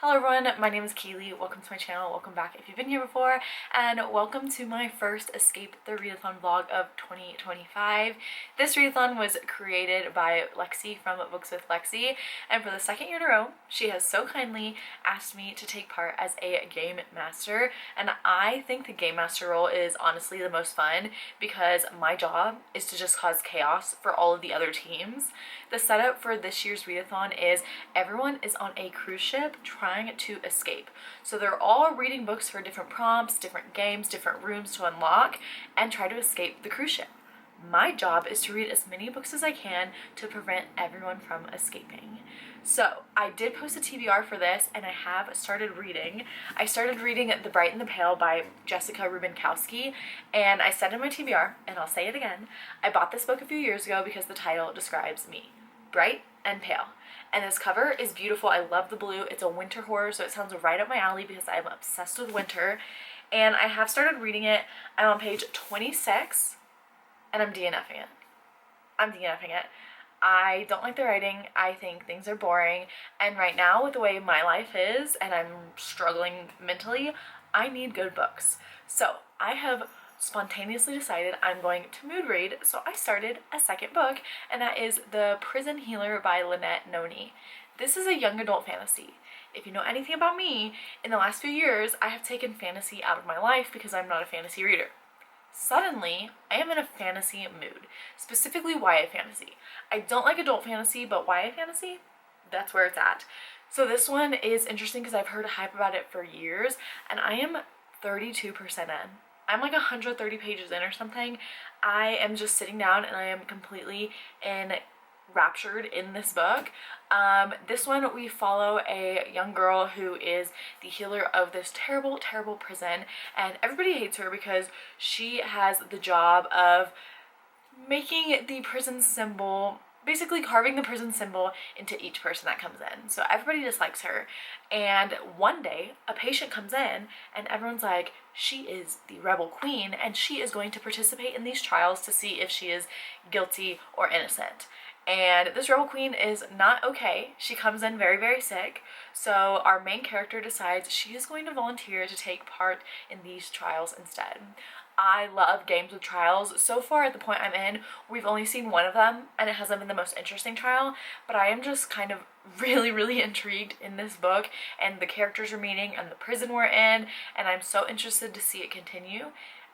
Hello everyone, my name is Keely. Welcome to my channel. Welcome back if you've been here before, and welcome to my first Escape the Readathon vlog of 2025. This readathon was created by Lexi from Books with Lexi, and for the second year in a row, she has so kindly asked me to take part as a game master, and I think the game master role is honestly the most fun because my job is to just cause chaos for all of the other teams. The setup for this year's readathon is everyone is on a cruise ship trying to escape. So they're all reading books for different prompts, different games, different rooms to unlock, and try to escape the cruise ship. My job is to read as many books as I can to prevent everyone from escaping. So I did post a TBR for this, and I have started reading. I started reading The Bright and the Pale by Jessica Rubinkowski, and I said in my TBR, and I'll say it again, I bought this book a few years ago because the title describes me. Bright and pale. And this cover is beautiful. I love the blue. It's a winter horror, so it sounds right up my alley because I'm obsessed with winter. And I have started reading it. I'm on page 26, and I'm DNFing it. I don't like the writing. I think things are boring. And right now, with the way my life is, and I'm struggling mentally, I need good books. So I have spontaneously decided I'm going to mood read, so I started a second book, and that is The Prison Healer by Lynette Noni. This is a young adult fantasy. If you know anything about me, in the last few years, I have taken fantasy out of my life because I'm not a fantasy reader. Suddenly, I am in a fantasy mood, specifically YA fantasy. I don't like adult fantasy, but YA fantasy, that's where it's at. So this one is interesting because I've heard hype about it for years, and I am 32% in. I'm like 130 pages in or something. I am just sitting down and I am completely enraptured in this book. This one we follow a young girl who is the healer of this terrible, terrible prison, and everybody hates her because she has the job of making the prison symbol, basically carving the prison symbol into each person that comes in. So everybody dislikes her. And one day a patient comes in and everyone's like, she is the rebel queen and she is going to participate in these trials to see if she is guilty or innocent. And this rebel queen is not okay. She comes in very, very sick. So our main character decides she is going to volunteer to take part in these trials instead. I love games with trials. So far at the point I'm in, we've only seen one of them, and it hasn't been the most interesting trial, but I am just kind of really, really intrigued in this book and the characters we're meeting and the prison we're in, and I'm so interested to see it continue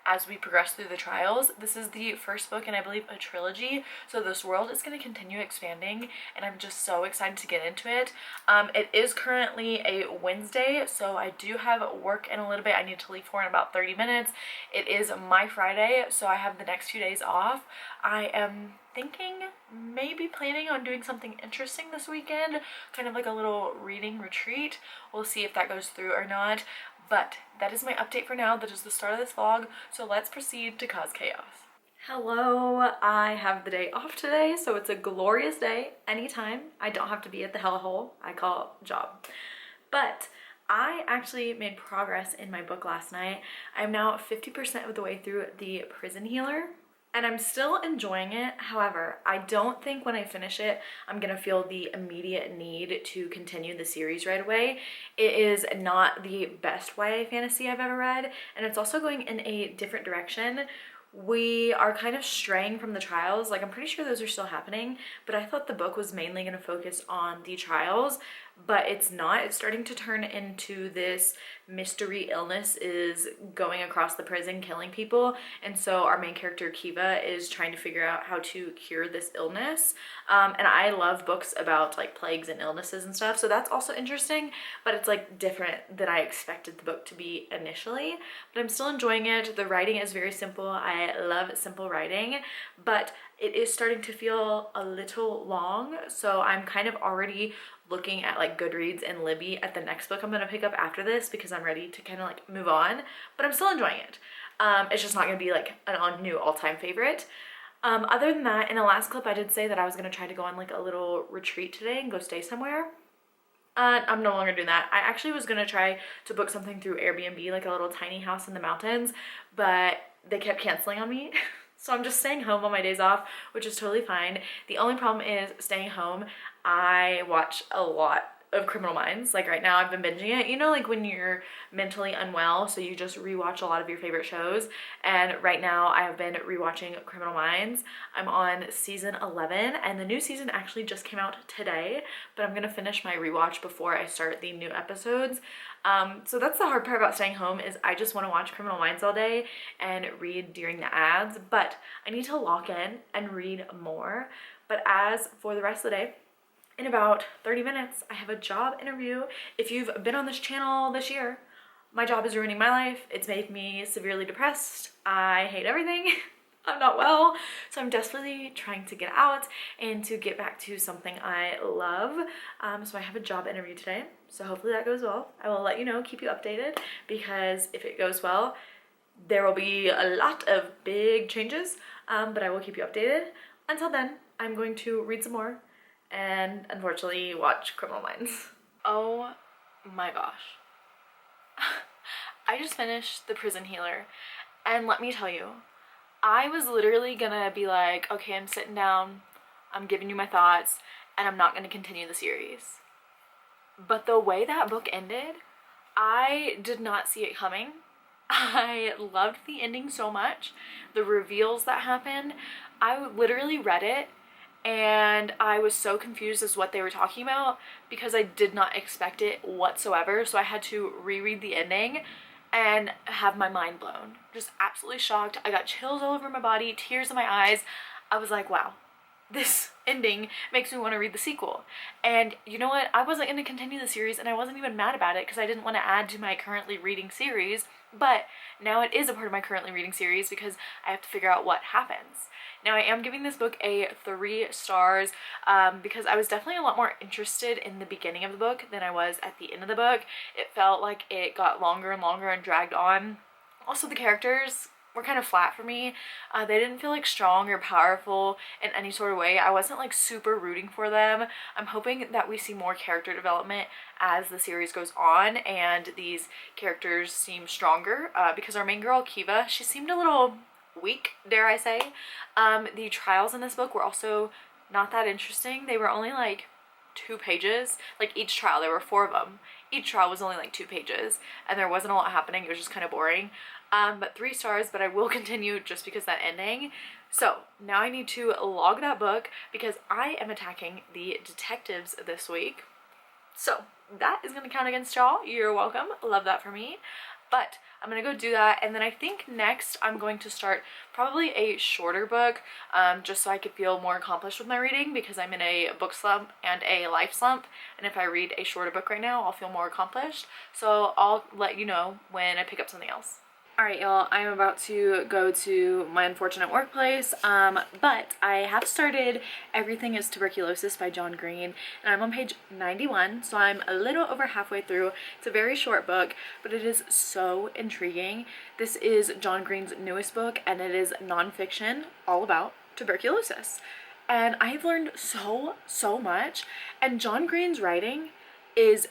as we progress through the trials. This is the first book in, I believe, a trilogy, so this world is going to continue expanding, and I'm just so excited to get into it. It is currently a Wednesday, so I do have work in a little bit. I need to leave for in about 30 minutes. It is my Friday, so I have the next few days off. I am thinking, maybe planning on doing something interesting this weekend, kind of like a little reading retreat. We'll see if that goes through or not. But that is my update for now. That is the start of this vlog, so let's proceed to cause chaos. Hello, I have the day off today, so it's a glorious day anytime. I don't have to be at the hellhole I call job. But I actually made progress in my book last night. I'm now 50% of the way through The Prison Healer, and I'm still enjoying it. However, I don't think when I finish it, I'm gonna feel the immediate need to continue the series right away. It is not the best YA fantasy I've ever read, and it's also going in a different direction. We are kind of straying from the trials. Like, I'm pretty sure those are still happening, but I thought the book was mainly gonna focus on the trials, but it's not. It's starting to turn into this mystery illness is going across the prison killing people, and so our main character Kiva is trying to figure out how to cure this illness. And I love books about like plagues and illnesses and stuff, so that's also interesting, but it's like different than I expected the book to be initially. But I'm still enjoying it. The writing is very simple. I love simple writing, but it is starting to feel a little long, so I'm kind of already looking at like Goodreads and Libby at the next book I'm gonna pick up after this because I'm ready to kind of like move on, but I'm still enjoying it. It's just not gonna be like a new all-time favorite. Other than that, in the last clip I did say that I was gonna try to go on like a little retreat today and go stay somewhere. I'm no longer doing that. I actually was gonna try to book something through Airbnb, like a little tiny house in the mountains, but they kept canceling on me. So I'm just staying home on my days off, which is totally fine. The only problem is staying home. I watch a lot of Criminal Minds. Like right now I've been binging it, you know, like when you're mentally unwell, so you just rewatch a lot of your favorite shows. And right now I have been rewatching Criminal Minds. I'm on season 11 and the new season actually just came out today, but I'm gonna finish my rewatch before I start the new episodes. So that's the hard part about staying home, is I just want to watch Criminal Minds all day and read during the ads, but I need to lock in and read more. But as for the rest of the day, in about 30 minutes, I have a job interview. If you've been on this channel this year, my job is ruining my life. It's made me severely depressed. I hate everything. I'm not well, so I'm desperately trying to get out and to get back to something I love. So I have a job interview today, so hopefully that goes well. I will let you know, keep you updated, because if it goes well, there will be a lot of big changes, but I will keep you updated. Until then, I'm going to read some more and unfortunately watch Criminal Minds. Oh my gosh. I just finished The Prison Healer, and let me tell you, I was literally gonna be like, okay, I'm sitting down, I'm giving you my thoughts, and I'm not gonna continue the series. But the way that book ended, I did not see it coming. I loved the ending so much. The reveals that happened, I literally read it and I was so confused as what they were talking about because I did not expect it whatsoever. So I had to reread the ending and have my mind blown. Just absolutely shocked. I got chills all over my body, tears in my eyes. I was like, wow, this ending makes me want to read the sequel. And you know what? I wasn't going to continue the series, and I wasn't even mad about it because I didn't want to add to my currently reading series. But now it is a part of my currently reading series because I have to figure out what happens. Now I am giving this book a 3 stars because I was definitely a lot more interested in the beginning of the book than I was at the end of the book. It felt like it got longer and longer and dragged on. Also, the characters were kind of flat for me. They didn't feel like strong or powerful in any sort of way. I wasn't like super rooting for them. I'm hoping that we see more character development as the series goes on and these characters seem stronger because our main girl, Kiva, she seemed a little weak, dare I say. The trials in this book were also not that interesting. They were only like 2 pages. Like each trial, there were 4 of them. Each trial was only like 2 pages and there wasn't a lot happening. It was just kind of boring. But 3 stars, but I will continue just because that ending. So now I need to log that book because I am attacking the detectives this week. So that is going to count against y'all. You're welcome. Love that for me. But I'm gonna go do that, and then I think next I'm going to start probably a shorter book just so I could feel more accomplished with my reading because I'm in a book slump and a life slump, and if I read a shorter book right now I'll feel more accomplished. So I'll let you know when I pick up something else. Alright y'all, I'm about to go to my unfortunate workplace, but I have started Everything is Tuberculosis by John Green, and I'm on page 91, so I'm a little over halfway through. It's a very short book, but it is so intriguing. This is John Green's newest book, and it is nonfiction all about tuberculosis. And I've learned so much, and John Green's writing is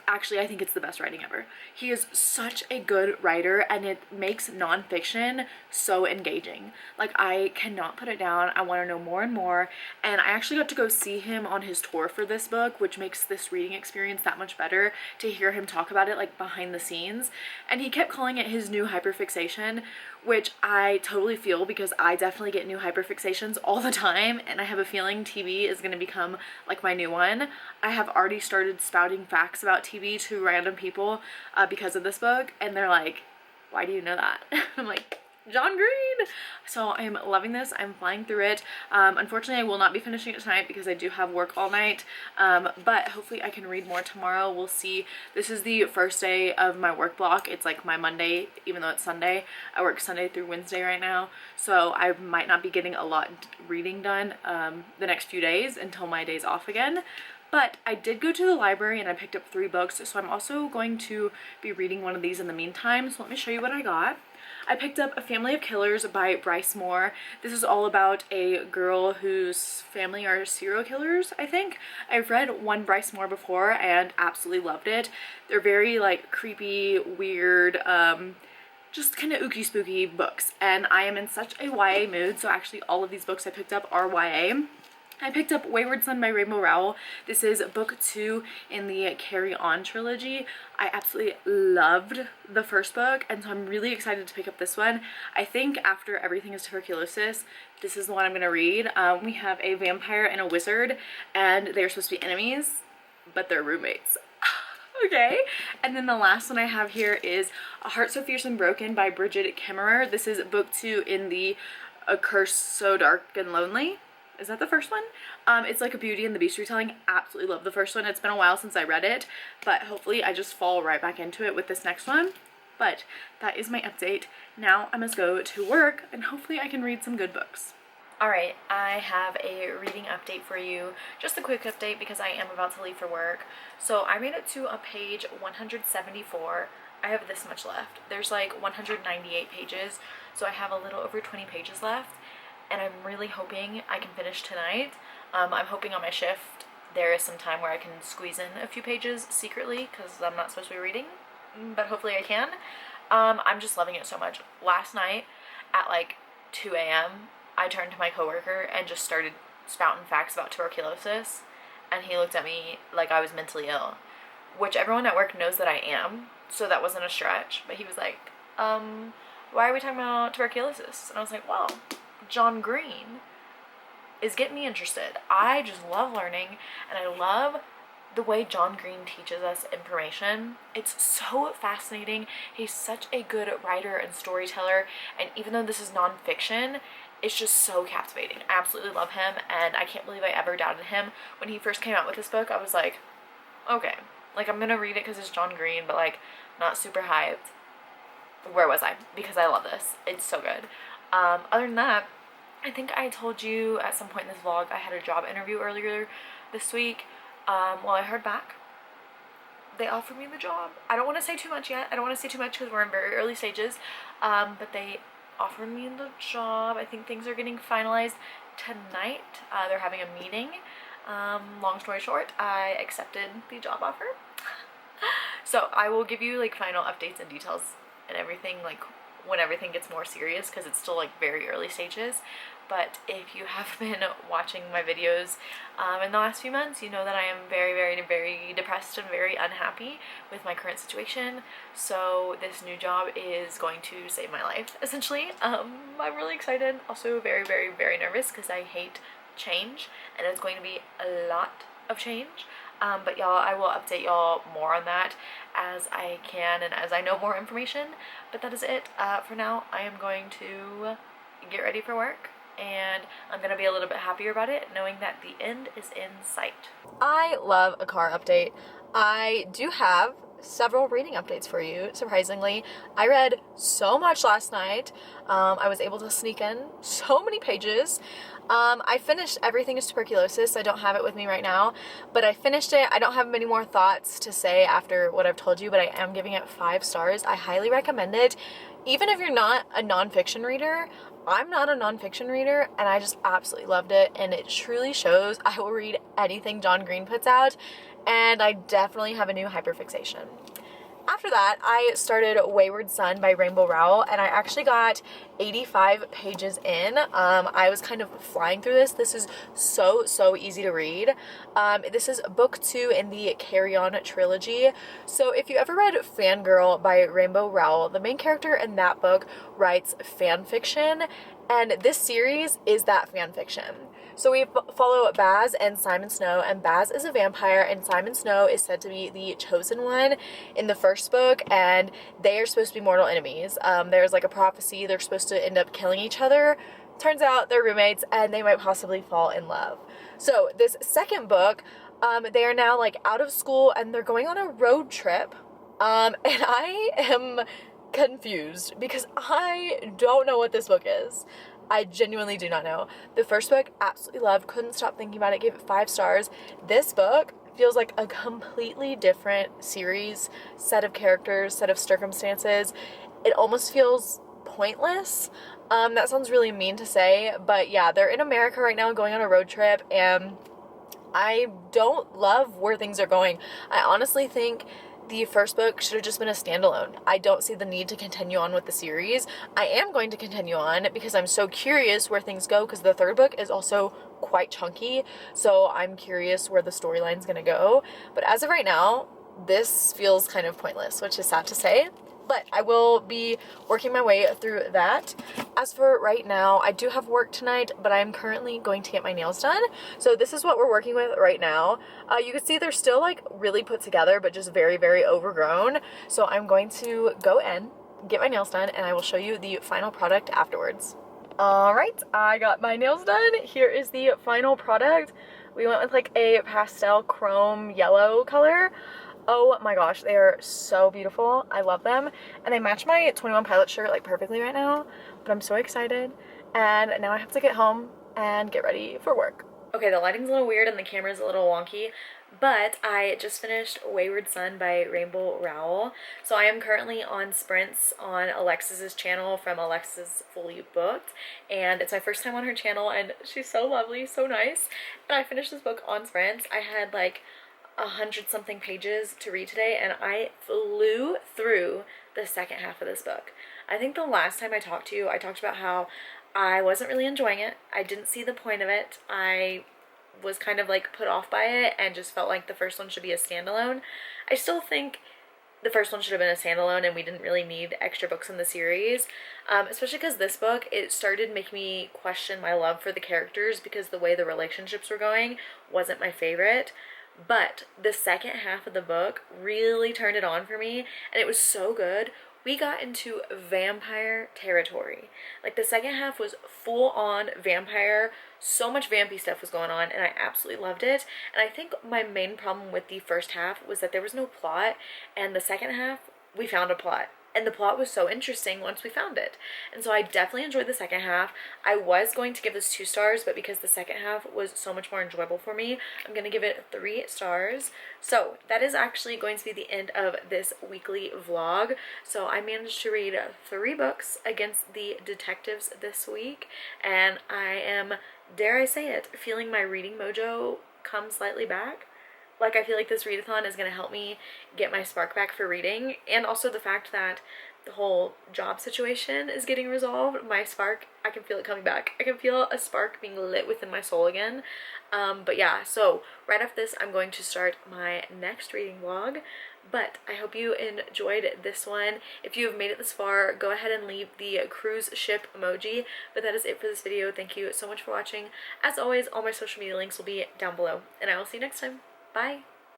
actually, I think it's the best writing ever. He is such a good writer and it makes nonfiction so engaging. Like, I cannot put it down. I want to know more and more, and I actually got to go see him on his tour for this book, which makes this reading experience that much better to hear him talk about it like behind the scenes. And he kept calling it his new hyperfixation, which I totally feel because I definitely get new hyperfixations all the time, and I have a feeling TB is going to become like my new one. I have already started spouting facts about TB to random people because of this book, and they're like, why do you know that? I'm like, John Green! So I'm loving this. I'm flying through it. Unfortunately, I will not be finishing it tonight because I do have work all night, but hopefully I can read more tomorrow. We'll see. This is the first day of my work block. It's like my Monday, even though it's Sunday. I work Sunday through Wednesday right now, so I might not be getting a lot reading done the next few days until my day's off again. But I did go to the library and I picked up 3 books, so I'm also going to be reading one of these in the meantime. So let me show you what I got. I picked up A Family of Killers by Bryce Moore. This is all about a girl whose family are serial killers, I think. I've read one Bryce Moore before and absolutely loved it. They're very like creepy, weird, just kind of ooky spooky books, and I am in such a YA mood, so actually all of these books I picked up are YA. I picked up Wayward Son by Rainbow Rowell. This is book 2 in the Carry On trilogy. I absolutely loved the first book, and so I'm really excited to pick up this one. I think after Everything is Tuberculosis, this is the one I'm going to read. We have a vampire and a wizard, and they're supposed to be enemies, but they're roommates. Okay, and then the last one I have here is A Heart So Fierce and Broken by Bridget Kemmerer. This is book 2 in the A Curse So Dark and Lonely. Is that the first one? It's like a Beauty and the Beast retelling. Absolutely love the first one. It's been a while since I read it, but hopefully I just fall right back into it with this next one. But that is my update. Now I must go to work, and hopefully I can read some good books. Alright, I have a reading update for you. Just a quick update because I am about to leave for work. So I made it to a page 174. I have this much left. There's like 198 pages, so I have a little over 20 pages left. And I'm really hoping I can finish tonight. I'm hoping on my shift there is some time where I can squeeze in a few pages secretly because I'm not supposed to be reading, but hopefully I can. I'm just loving it so much. Last night at like 2 a.m. I turned to my coworker and just started spouting facts about tuberculosis, and he looked at me like I was mentally ill, which everyone at work knows that I am, so that wasn't a stretch. But he was like, why are we talking about tuberculosis? And I was like, well, John Green is getting me interested. I just love learning, and I love the way John Green teaches us information. It's so fascinating. He's such a good writer and storyteller, and even though this is nonfiction, it's just so captivating. I absolutely love him, and I can't believe I ever doubted him. When he first came out with this book, I was like, okay, like I'm gonna read it because it's John Green, but like not super hyped. Where was I? Because I love this. It's so good. Other than that, I think I told you at some point in this vlog I had a job interview earlier this week. Well, I heard back. They offered me the job. I don't want to say too much yet. I don't want to say too much because we're in very early stages. But they offered me the job. I think things are getting finalized tonight. They're having a meeting. Long story short, I accepted the job offer. So I will give you like final updates and details and everything like when everything gets more serious, because it's still like very early stages. But if you have been watching my videos in the last few months, you know that I am very, very, very depressed and very unhappy with my current situation. So this new job is going to save my life, essentially. I'm really excited. Also very, very, very nervous because I hate change, and it's going to be a lot of change. But y'all, I will update y'all more on that as I can and as I know more information. But that is it for now. I am going to get ready for work, and I'm gonna be a little bit happier about it knowing that the end is in sight. I love a car update. I do have several reading updates for you, surprisingly. I read so much last night. I was able to sneak in so many pages. I finished Everything is Tuberculosis. I don't have it with me right now, but I finished it. I don't have many more thoughts to say after what I've told you, but I am giving it 5 stars. I highly recommend it. Even if you're not a nonfiction reader, I'm not a nonfiction reader, and I just absolutely loved it, and it truly shows I will read anything John Green puts out, and I definitely have a new hyperfixation. After that, I started Wayward Son by Rainbow Rowell, and I actually got 85 pages in. I was kind of flying through this. This is so easy to read. This is book 2 in the Carry On trilogy. So if you ever read Fangirl by Rainbow Rowell, the main character in that book writes fan fiction, and this series is that fan fiction. So we follow Baz and Simon Snow, and Baz is a vampire, and Simon Snow is said to be the chosen one in the first book, and they are supposed to be mortal enemies. There's like a prophecy they're supposed to end up killing each other. Turns out they're roommates, and they might possibly fall in love. So this second book, they are now like out of school, and they're going on a road trip, and I am confused because I don't know what this book is. I genuinely do not know. The first book, absolutely loved, couldn't stop thinking about it, gave it 5 stars. This book feels like a completely different series, set of characters, set of circumstances. It almost feels pointless. That sounds really mean to say, but yeah, they're in America right now going on a road trip, and I don't love where things are going. I honestly think the first book should have just been a standalone. I don't see the need to continue on with the series. I am going to continue on because I'm so curious where things go, because the third book is also quite chunky, so I'm curious where the storyline's gonna go. But as of right now, this feels kind of pointless, which is sad to say. But I will be working my way through that. As for right now, I do have work tonight, but I'm currently going to get my nails done. So this is what we're working with right now. You can see they're still like really put together, but just very, very overgrown. So I'm going to go in, get my nails done, and I will show you the final product afterwards. All right, I got my nails done. Here is the final product. We went with like a pastel chrome yellow color. Oh my gosh, they are so beautiful. I love them. And they match my 21 Pilots shirt like perfectly right now, but I'm so excited. And now I have to get home and get ready for work. Okay, the lighting's a little weird and the camera's a little wonky, but I just finished Wayward Son by Rainbow Rowell. So I am currently on sprints on Alexis's channel from Alexis Fully Booked, and it's my first time on her channel, and she's so lovely, so nice. And I finished this book on sprints. I had like 100-something pages to read today, and I flew through the second half of this book. I think the last time I talked to you, I talked about how I wasn't really enjoying it. I didn't see the point of it. I was kind of like put off by it and just felt like the first one should be a standalone. I still think the first one should have been a standalone and we didn't really need extra books in the series, especially because this book, it started making me question my love for the characters because the way the relationships were going wasn't my favorite. But the second half of the book really turned it on for me, and it was so good. We got into vampire territory. Like, the second half was full on vampire. So much vampy stuff was going on, and I absolutely loved it. And I think my main problem with the first half was that there was no plot, and the second half, we found a plot. And the plot was so interesting once we found it. And so I definitely enjoyed the second half. I was going to give this 2 stars, but because the second half was so much more enjoyable for me, I'm going to give it 3 stars. So that is actually going to be the end of this weekly vlog. So I managed to read 3 books against the detectives this week. And I am, dare I say it, feeling my reading mojo come slightly back. Like, I feel like this readathon is going to help me get my spark back for reading, and also the fact that the whole job situation is getting resolved. My spark, I can feel it coming back. I can feel a spark being lit within my soul again. But yeah, so right after this, I'm going to start my next reading vlog. But I hope you enjoyed this one. If you have made it this far, go ahead and leave the cruise ship emoji. But that is it for this video. Thank you so much for watching. As always, all my social media links will be down below, and I will see you next time. Bye!